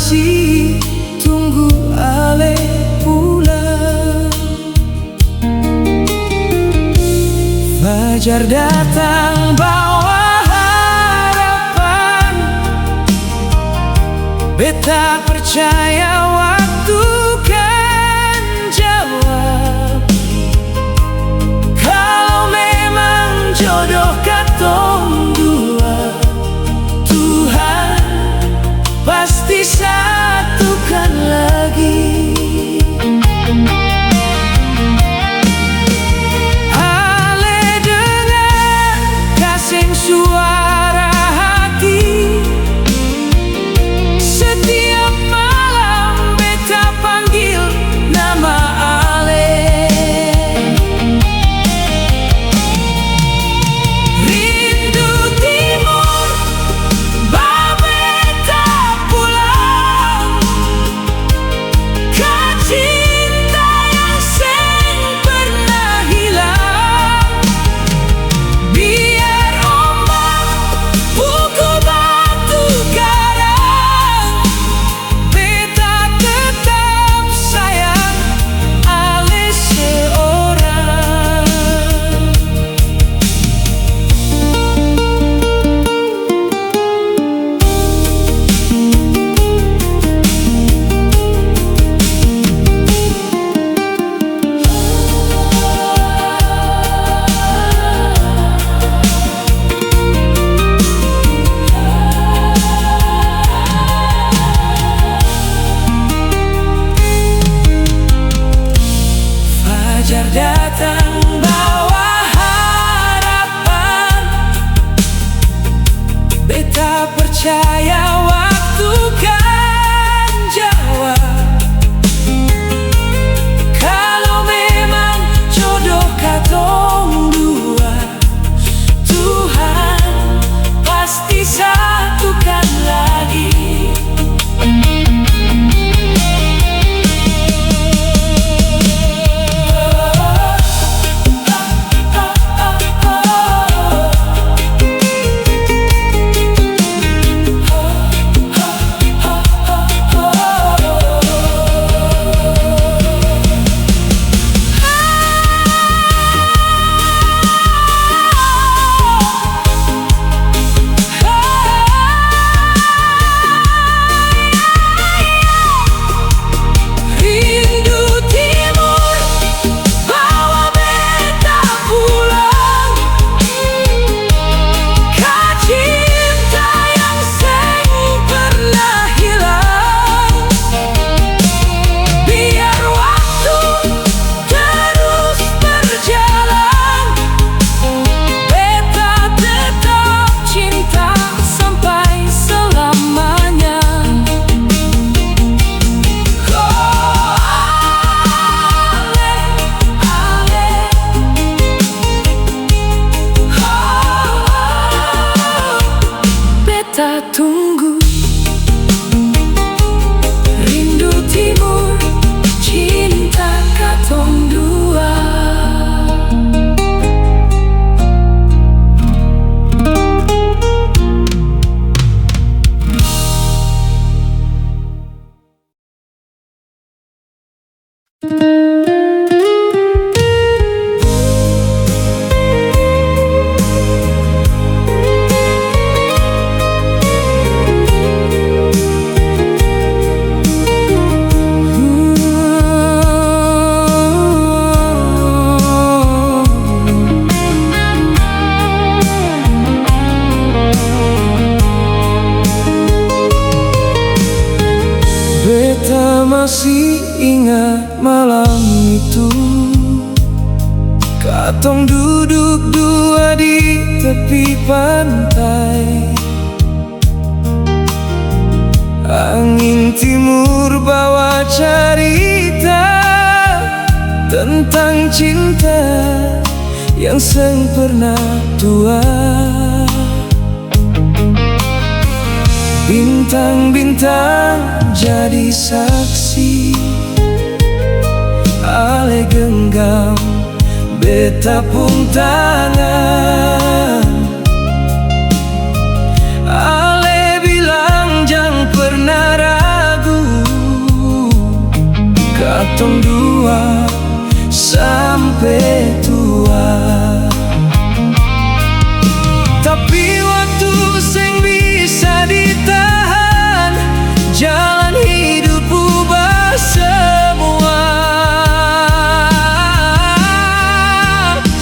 masih tunggu Ale pulang. Fajar datang bawa harapan, beta percaya waktu kan jawab. Kalau memang jodoh katong dua, Tuhan pasti satukan lagi. Ale dengar kasing suara hati, setiap malam beta panggil nama Ale. Rindu timur, bawa beta pulang, ke cinta yang seng pernah hilang. Biar ombak pukul batu karang, beta tetap sayang Ale seorang. Fajar datang bawa harapan, beta percaya waktu kan jawab. Kalau memang jodoh katong dua, Tuhan pasti satukan lagi. Rindu timur, bawa beta pulang, ke cinta yang seng pernah hilang. Biar waktu terus berjalan, beta tetap cinta sampai selamanya. Beta tunggu. Rindu timur, cinta katong dua. Beta masih ingat malam itu, katong duduk dua di tepi pantai. Angin timur bawa cerita tentang cinta yang seng pernah tua. Bintang-bintang jadi saksi, Ale genggam beta pun tangan. Ale bilang jangan pernah ragu, katong dua sampai tua. Tapi waktu sing bisa ditahan, jalan hidup ubah semua.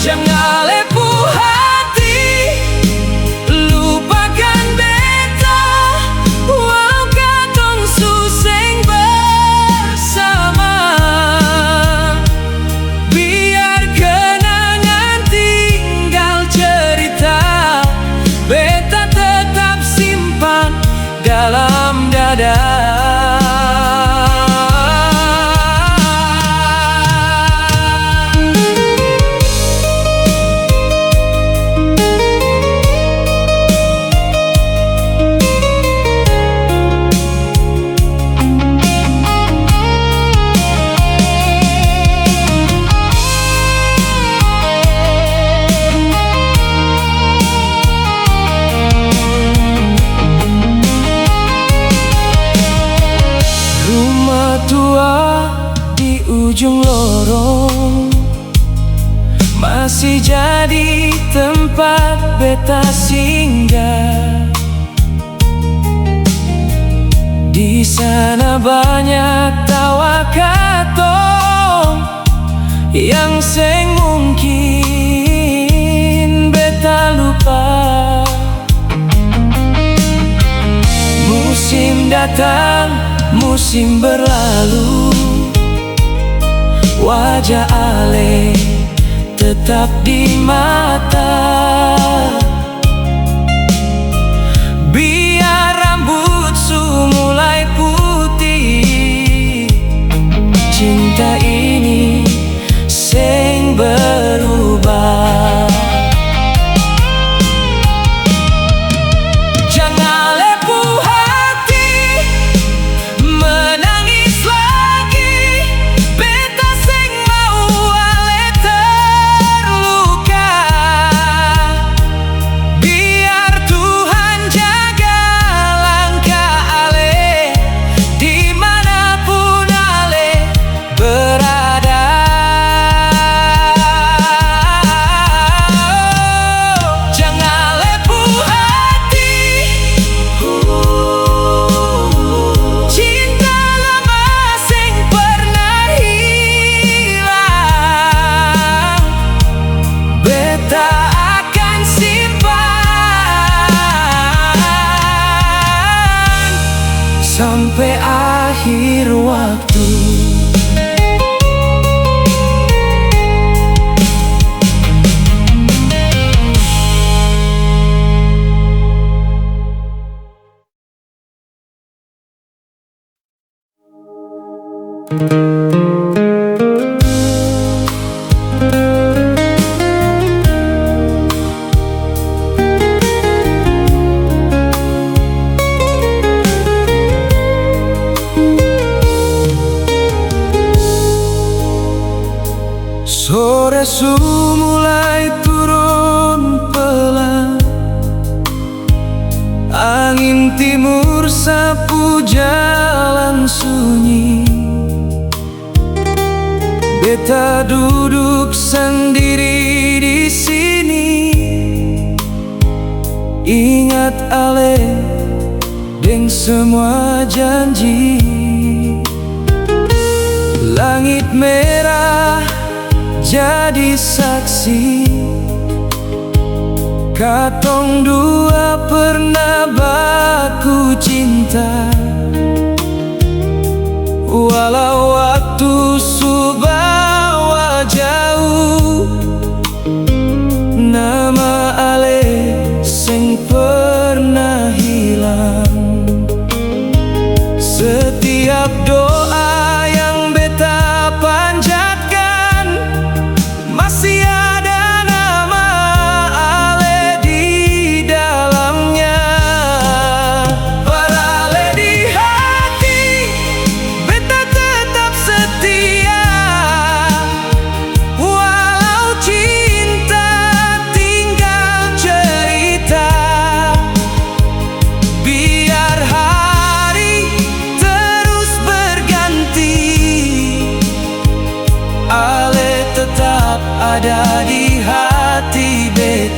Jangan lepuh hati, lupakan beta, walau katong suseng bersama. Biar kenangan tinggal cerita, beta tetap simpan dalam dada. Rumah tua di ujung lorong masih jadi tempat beta singgah. Di sana banyak tawa katong yang seng mungkin beta lupa. Musim datang, musim berlalu, wajah Ale tetap di mata. Biar rambut su mulai putih, cinta ini seng berubah. Jangan lepuh hati, menangis lagi, beta seng mau Ale terluka. Biar Tuhan jaga langkah Ale, dimanapun Ale berada. Jangan lepuh hati, cinta lama seng pernah hilang, beta akan simpan sampai akhir waktu. Sore su mulai turun pelan, angin timur sapu jalan sunyi. Beta duduk sendiri di sini, ingat Ale deng semua janji. Langit merah jadi saksi, katong dua pernah baku cinta. Walau waktu subawa jauh, nama Ale seng pernah hilang. Setiap doa yang beta panjatkan, masih ada nama Ale di dalamnya.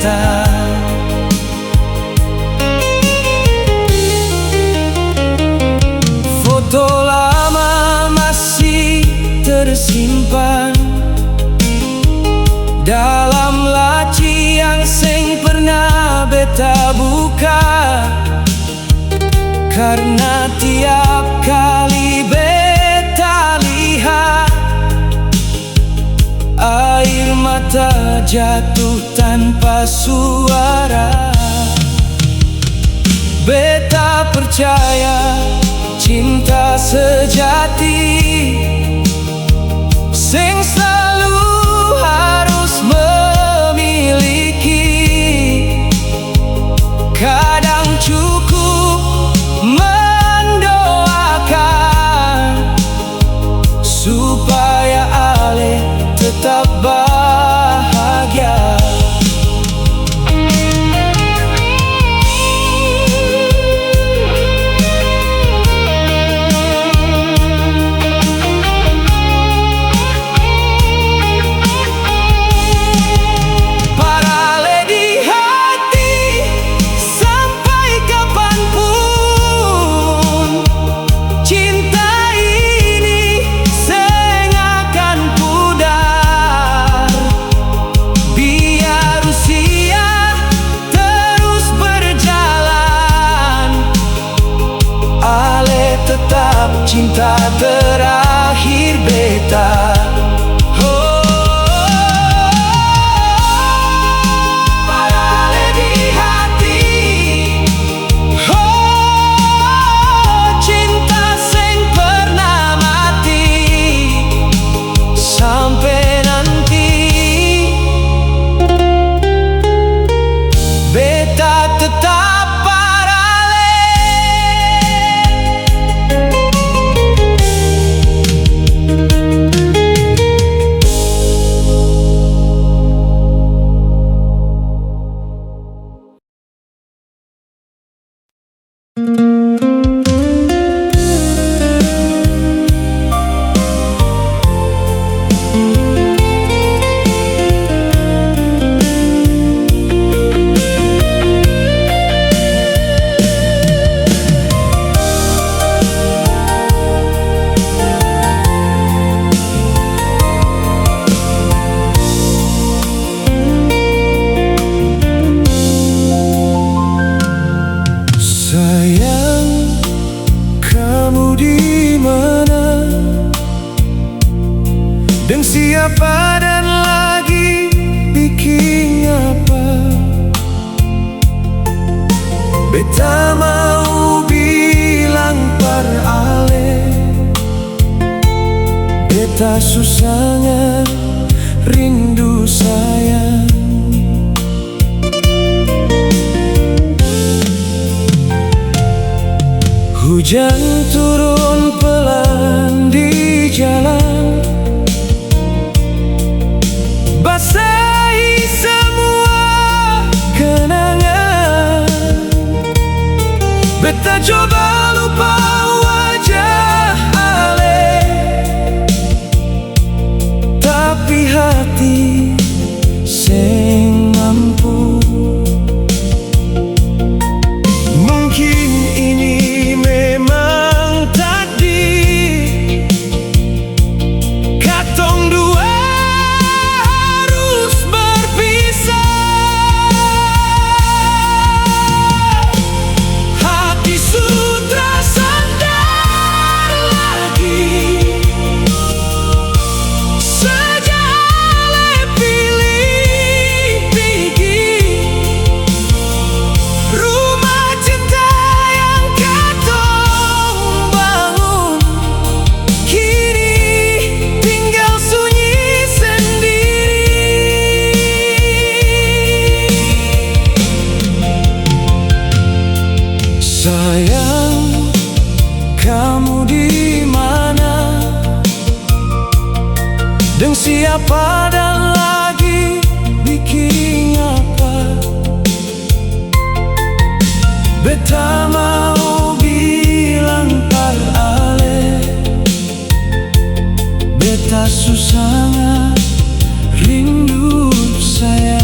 beta. Foto lama masih tersimpan dalam laci yang seng pernah beta buka, karena tiap kali beta lihat air mata jatuh tanpa suara. Beta percaya cinta sejati sing selalu harus memiliki. Kadang cukup mendoakan supaya ale tetap bahagia. Tetap cinta terakhir beta. Parale di hati, cinta sing pernah mati sampai nanti. Beta tetap dan siapa dan lagi bikin apa. Beta mau bilang par ale, beta susahnya rindu sayang. Hujan turun pelan di jalan, basahi semua kenangan. Beta coba lupa wajah ale, tapi hati sing mampu. Mungkin ini memang takdir, katong dua sayang, kamu di mana? Dan siapa dan lagi bikin apa? Beta mau bilang par ale, beta susah rindu sayang.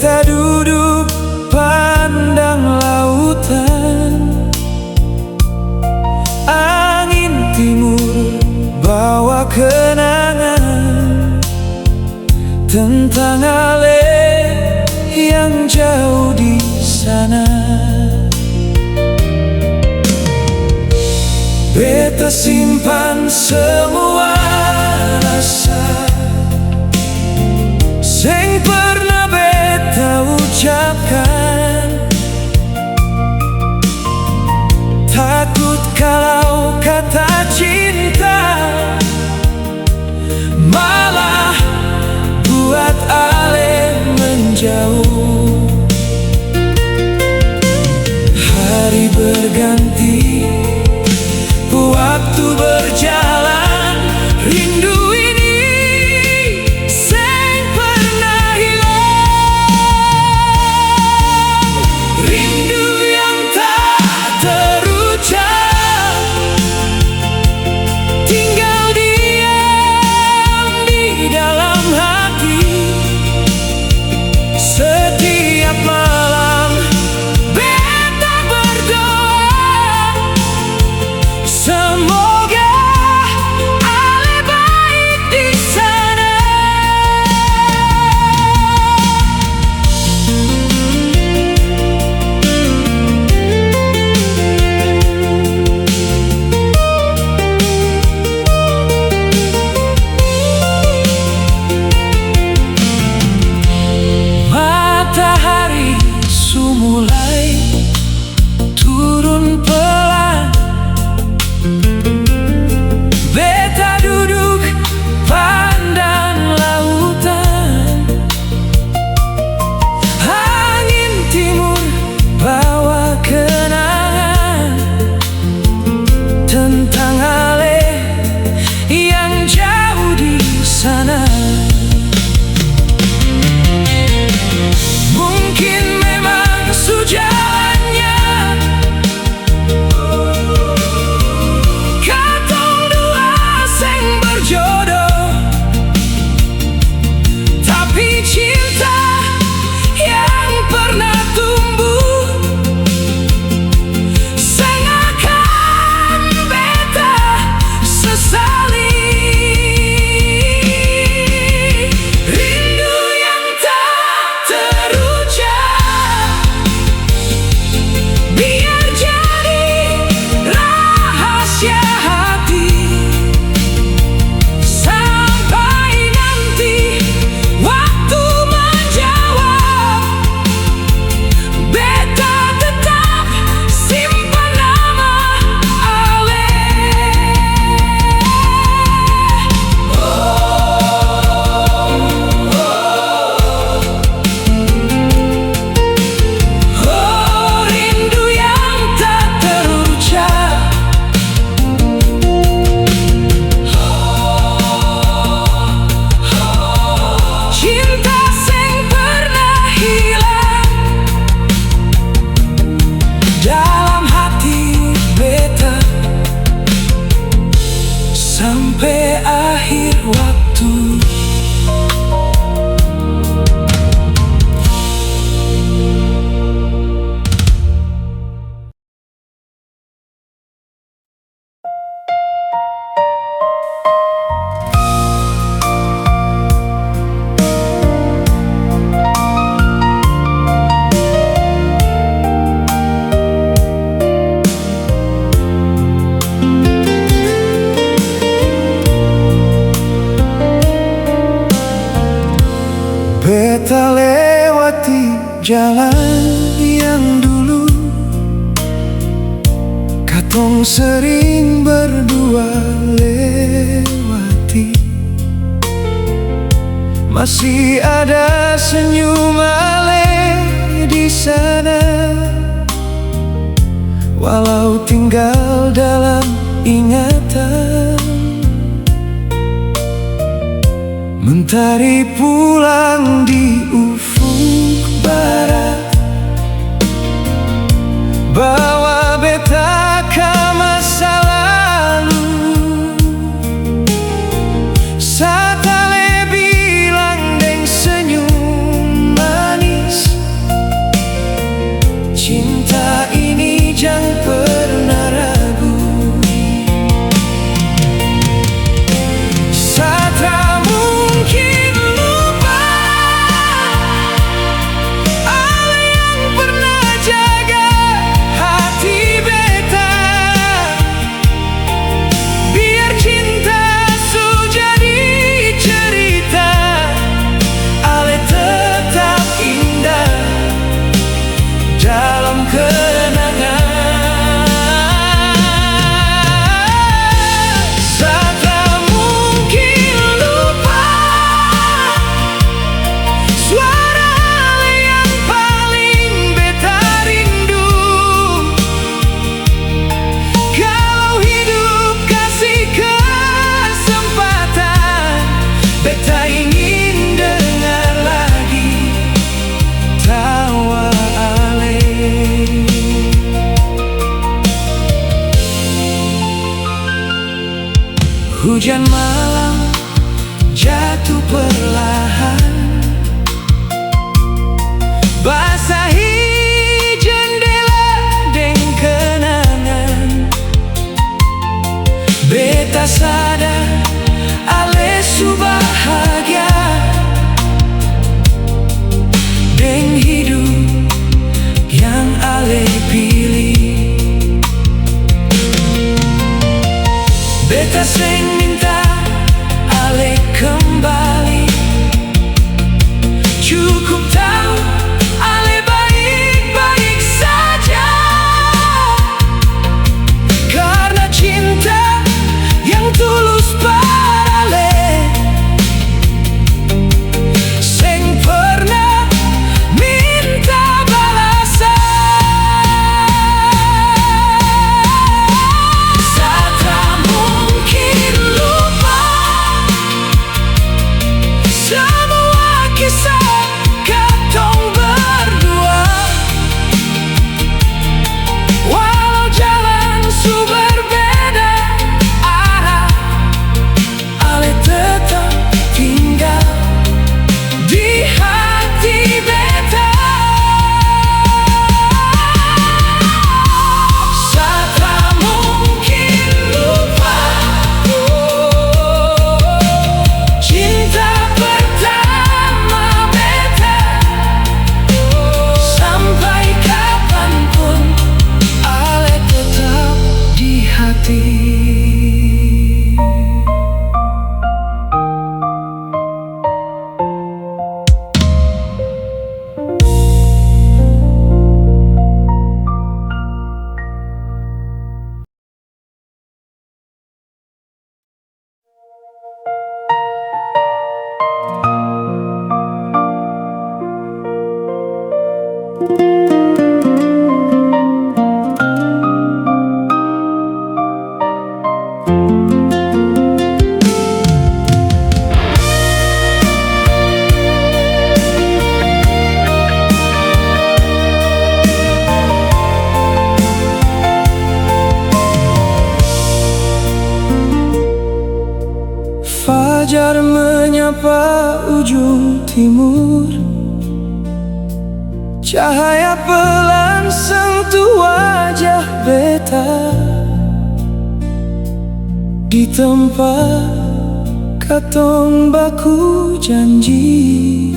Beta duduk pandang lautan, angin timur bawa kenangan tentang ale yang jauh di sana. Beta simpan semua rasa sing pernah beta ucapkan. Takut kalau kata cinta malah buat ale menjauh. Hari berganti, waktu berjalan, rindu ini sing pernah hilang. Rindu yang tak terucap, tinggal diam di dalam hati. Setiap malam beta berdoa, semoga ale baik di sana. Matahari sumulai turun pelan, beta duduk pandang lautan, angin timur bawa kenangan tentang ale yang jauh di sana. Mungkin memang sujalannya katong dua sing berjodoh, tapi cinta yang pernah tumbuh sing akan beta sesali. Rindu yang tak terucap, biar jadi rahasia hati. Sampai nanti waktu menjawab, beta tetap simpan nama ale. Oh, rindu yang tak terucap, cinta sing pernah hilang dalam hati beta sampai akhir waktu. Beta lewati jalan yang dulu katong sering berdua lewati. Masih ada senyum ale di sana, walau tinggal dalam ingatan. Mentari pulang di ufuk barat, bawa beta ke masa lalu. Saat ale bilang deng senyum manis, Hujan malam jatuh perlahan, basahi jendela deng kenangan. Beta sadar ale su bahagia deng hidup yang ale pilih. Beta seng minta ale kembali, cukup tahu ale baik-baik saja. Karena cinta yang tulus pada ale, seng pernah minta balasan. Sata mungkin lupa semua kisah katong berdua, walau jalan su berbeda arah, ale tetap tinggal di hati beta. Sata mungkin lupa cinta pertama beta, sampai kapanpun ale tetap di hati. Fajar menyapa ujung timur, cahaya pelan sentuh wajah beta. Di tempat katong baku janji,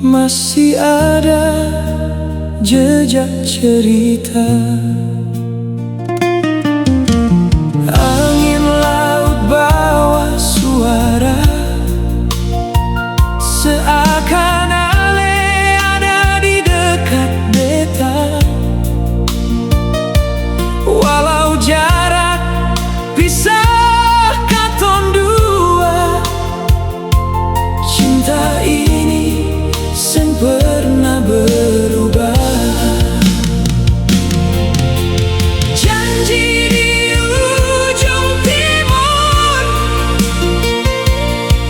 masih ada jejak cerita. Angin laut bawa suara, seakan ale ada di dekat beta. Walau jarak pisah katong dua, cinta ini seng pernah berubah. Janji di ujung timur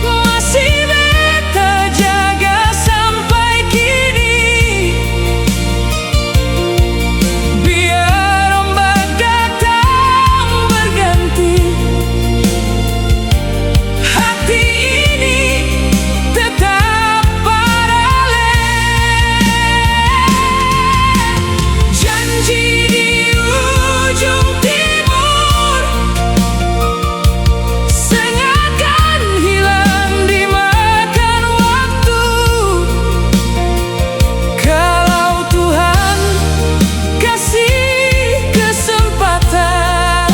masih beta jaga sampai kini. Biar ombak datang berganti, hati ini tetap pada ale. Janji di ujung timur seng akan hilang dimakan waktu. Kalau Tuhan kasih kesempatan,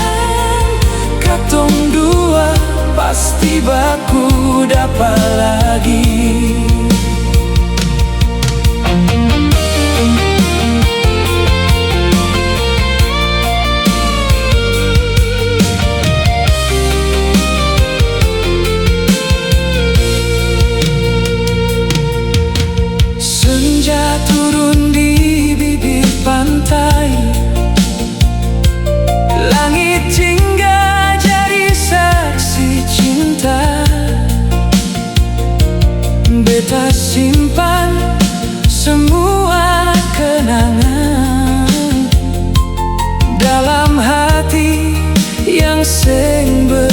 katong dua pasti baku dapat lagi. Senja turun di bibir pantai, langit jingga jadi saksi cinta. Beta simpan semua kenangan dalam hati yang seng ber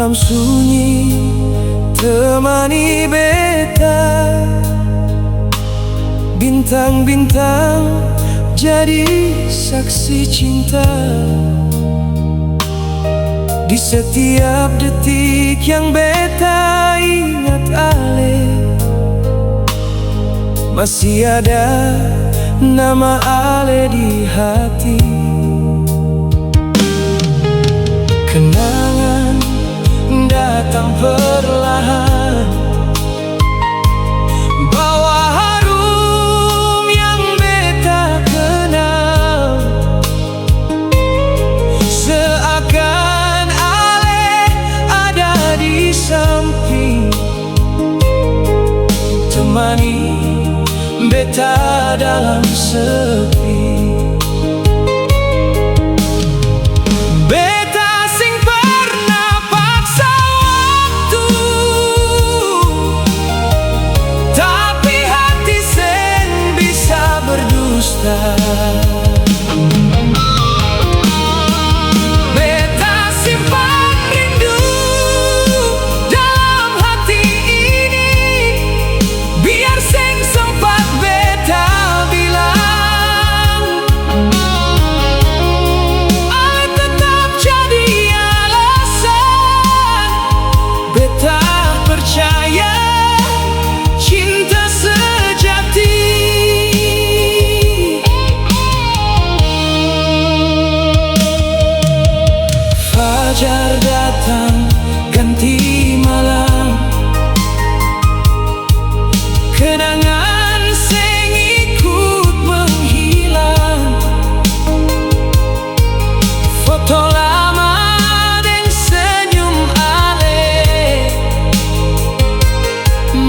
Malam sunyi temani beta, bintang-bintang jadi saksi cinta. Di setiap detik yang beta ingat ale, masih ada nama ale di hati. Kenangan datang perlahan, bawa harum yang beta kenal. Seakan ale ada di samping, temani beta dalam sepi. Beta simpan rindu dalam hati ini, biar sing sempat beta bilang, ale tetap jadi alasan beta percaya cinta sejati. Fajar datang ganti malam, kenangan sing ikut menghilang. Foto lama dan senyum ale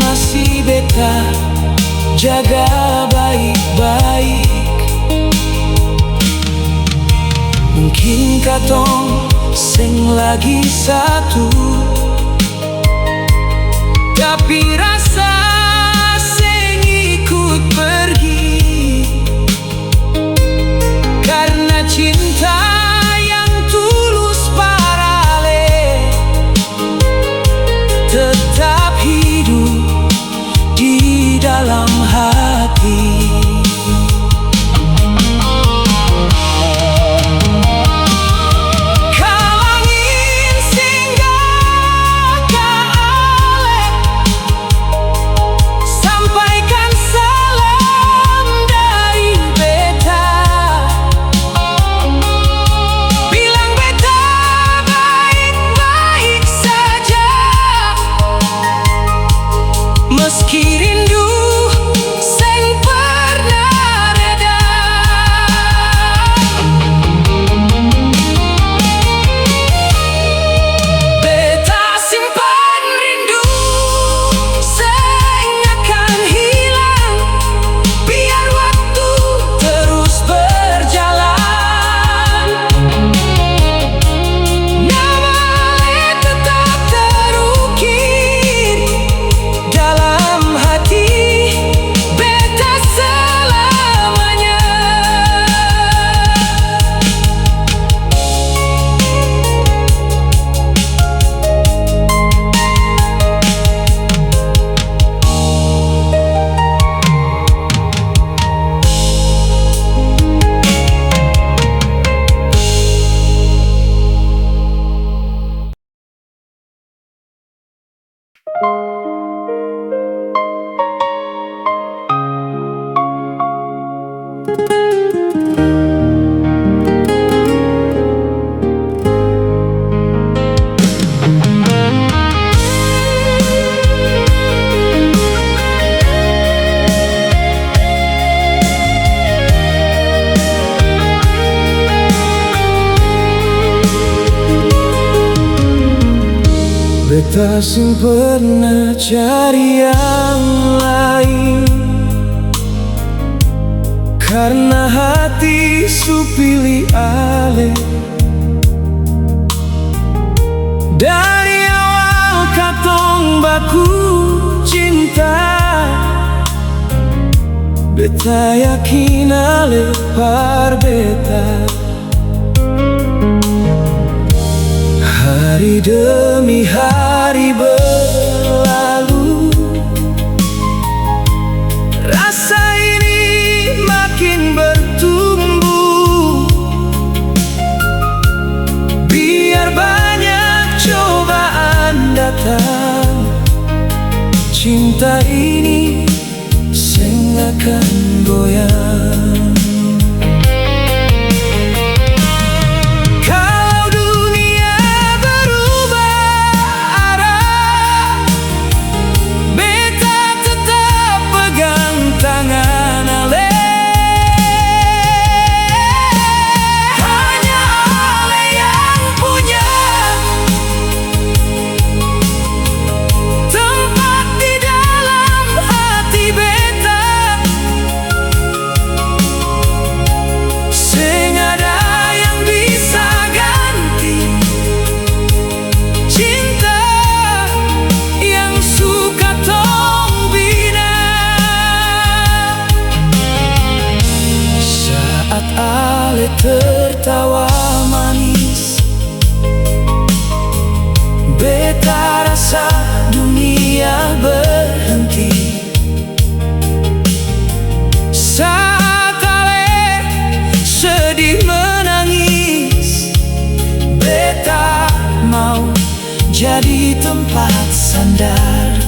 masih beta jaga baik-baik. Mungkin katong sing lagi satu, tapi rasa sing ikut pergi. Karena cinta yang tulus parale tetap hidup di dalam hati. Meski rindu sing pernah reda, beta simpan rindu sing akan hilang, biar waktu terus berjalan. Nama ale tetap terukir dalam hati beta selamanya. Beta sing pernah cari yang lain, karena hati su pilih ale. Dari awal katong baku cinta, beta yakin ale par beta. Hari demi hari berlalu, rasa ini makin bertumbuh. Biar banyak cobaan datang, cinta ini seng akan goyang. Tertawa manis, beta rasa dunia berhenti. Saat Ale sedih menangis, beta mau jadi tempat sandar.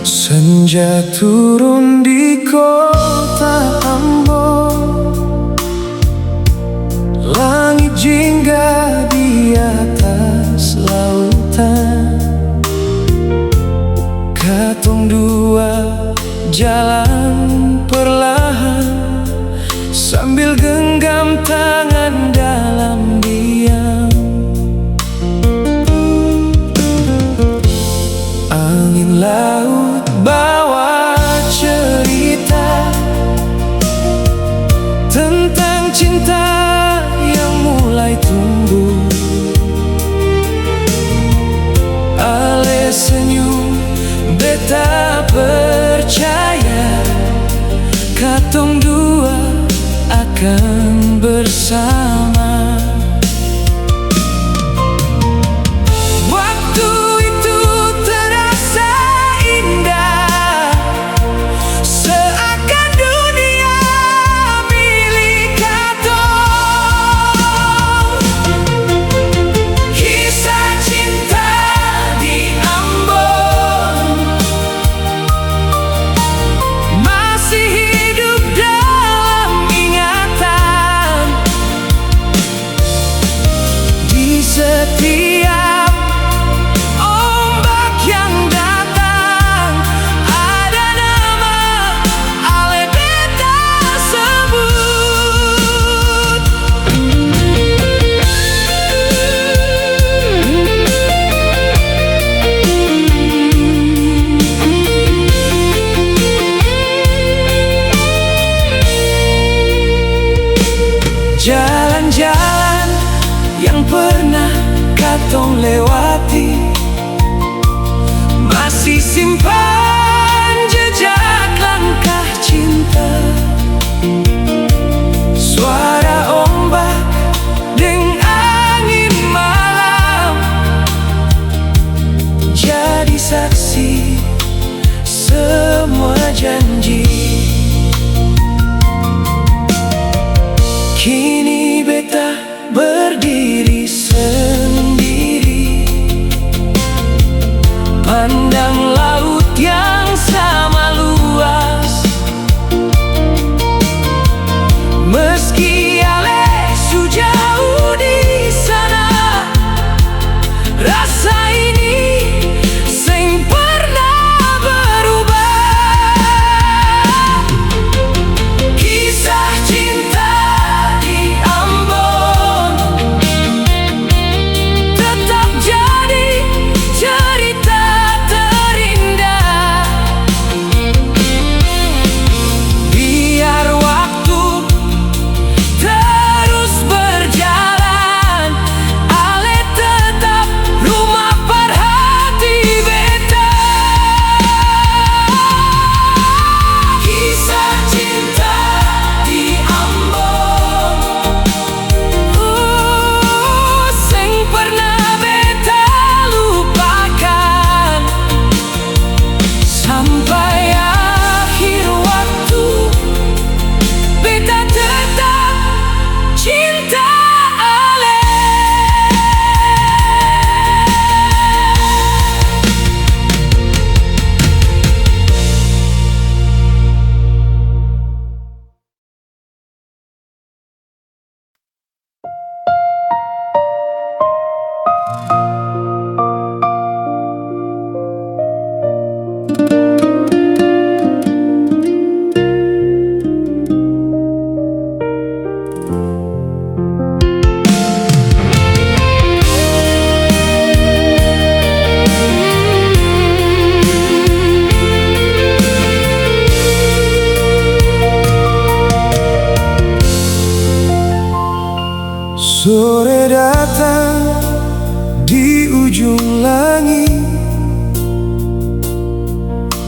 Senja turun di kota Ambon, langit jingga di atas lautan. Katong dua jalan perlahan, sambil genggam tangan dalam diam. Angin laut bawa cerita tentang cinta yang mulai tumbuh. Ale senyum, beta percaya katong dua akan bersama. Masih hidup dan Jalan-jalan yang pernah katong lewati masih simpan jejak langkah cinta. Suara ombak dengan angin malam jadi saksi semua janji. Kini beta berdiri sendiri, pandang laut yang sama luas. Meski ale sejauh di sana, rasa ini sing pernah berubah. Kisah cinta sore datang di ujung langit.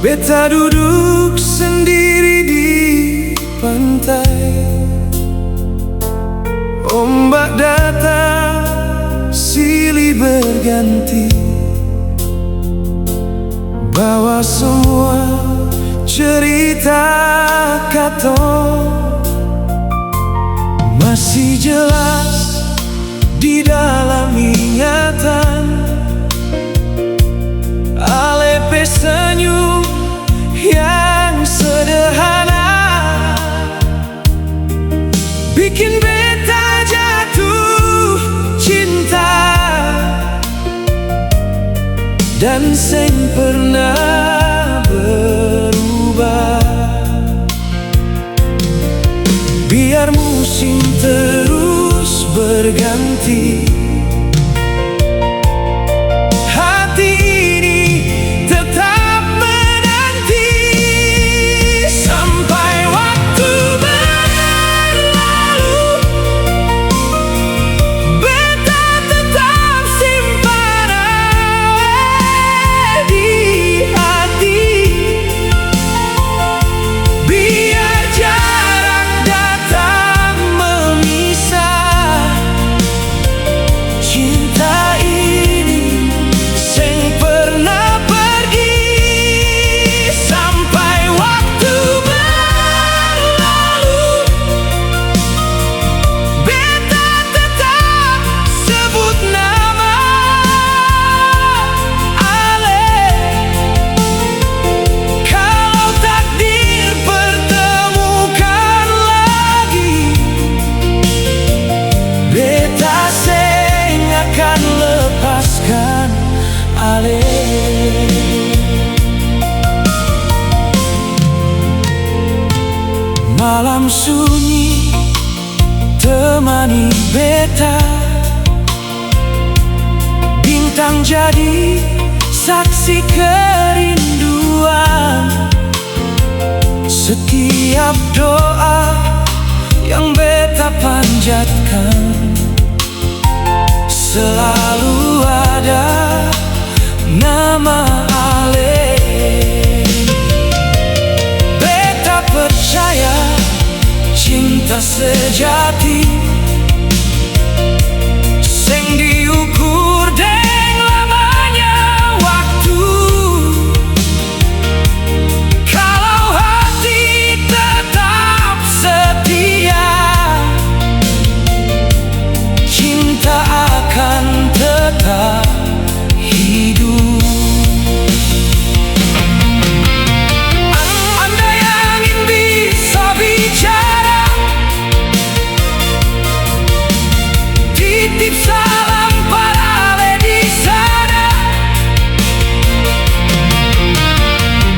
Beta duduk sendiri di pantai. Ombak datang silih berganti, bawa semua cerita katong masih jelas di dalam ingatan. Ale senyum yang sederhana bikin beta jatuh cinta, dan seng pernah berubah. Biar musim terus berganti, hati ini tetap menanti sampai waktu berlalu. Beta tetap simpan awet di hati, biar jarak datang memisah. Cinta ini seng pernah pergi sampai waktu berlalu. Beta tetap sebut nama Ale. Kalau takdir pertemukan lagi, beta seng akan lepaskan Ale. Malam sunyi temani beta, bintang jadi saksi kerinduan. Setiap doa yang beta panjat sejati sing diukur deng lamanya waktu. Kalau hati tetap setia, cinta akan tetap hidup. Andai angin bisa bicara, titip salam para ale di sana,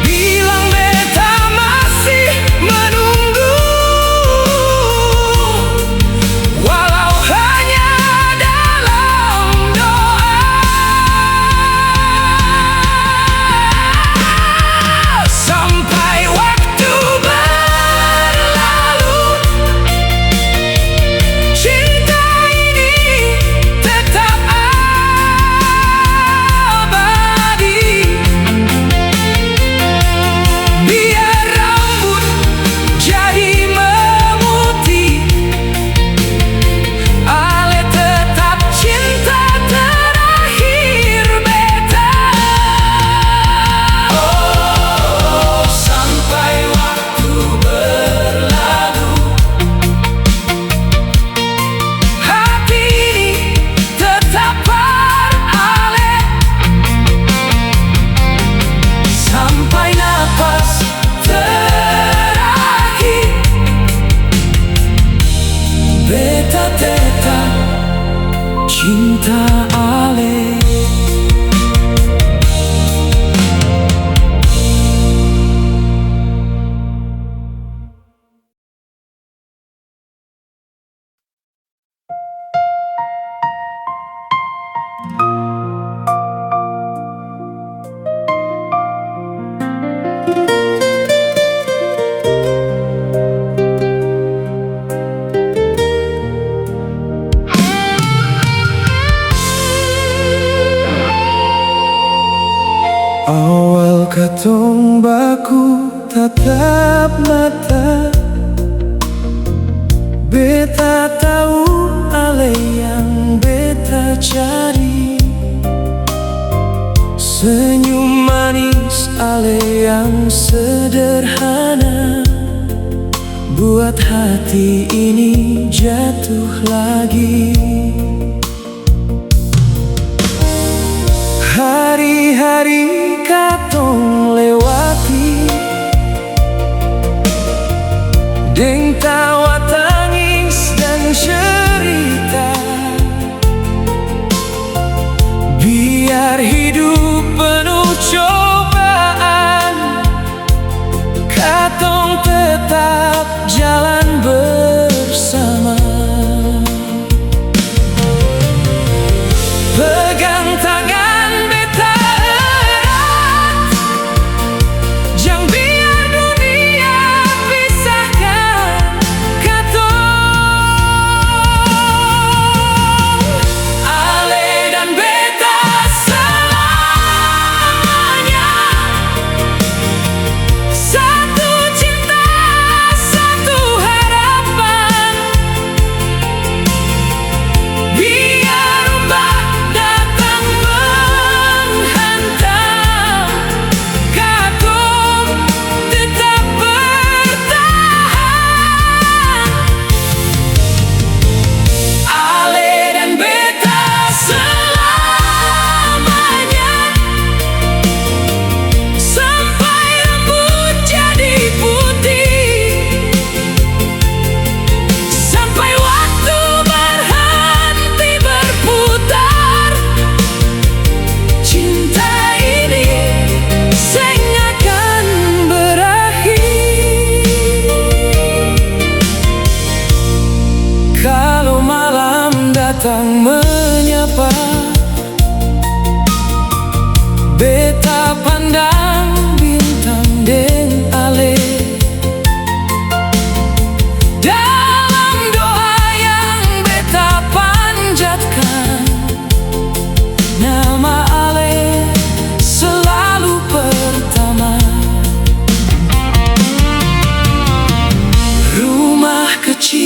bilang beta masih menunggu, walau hanya dalam doa. Sampai waktu berlalu, cinta ini tetap abadi. Biar rambut jadi memutih, ale tetap cinta terakhir beta. Oh, sampai waktu berlalu, hati ini tetap berale. Sampai napas terakhir, beta tetap cinta ale. Awal katong baku tatap mata, beta tahu ale yang beta cari. Senyum manis ale yang sederhana, buat hati ini jatuh lagi. Hari-hari katong lewati, deng tawa tangis dan cerita. Biar hidup penuh cobaan, katong tetap jalan bersama. Pegang tangan beta erat, jang biar dunia pisahkan katong. Ale dan beta selamanya, satu cinta, satu harapan. Biar ombak datang menghantam, katong tetap bertahan. Ale dan beta selamanya, sampai rambut jadi putih, sampai waktu berhenti berputar. Cinta ini seng akan berakhir. Kalau malam datang menyapa, beta pandang bintang deng ale. Dalam doa yang beta panjatkan, nama ale selalu pertama. Rumah kecil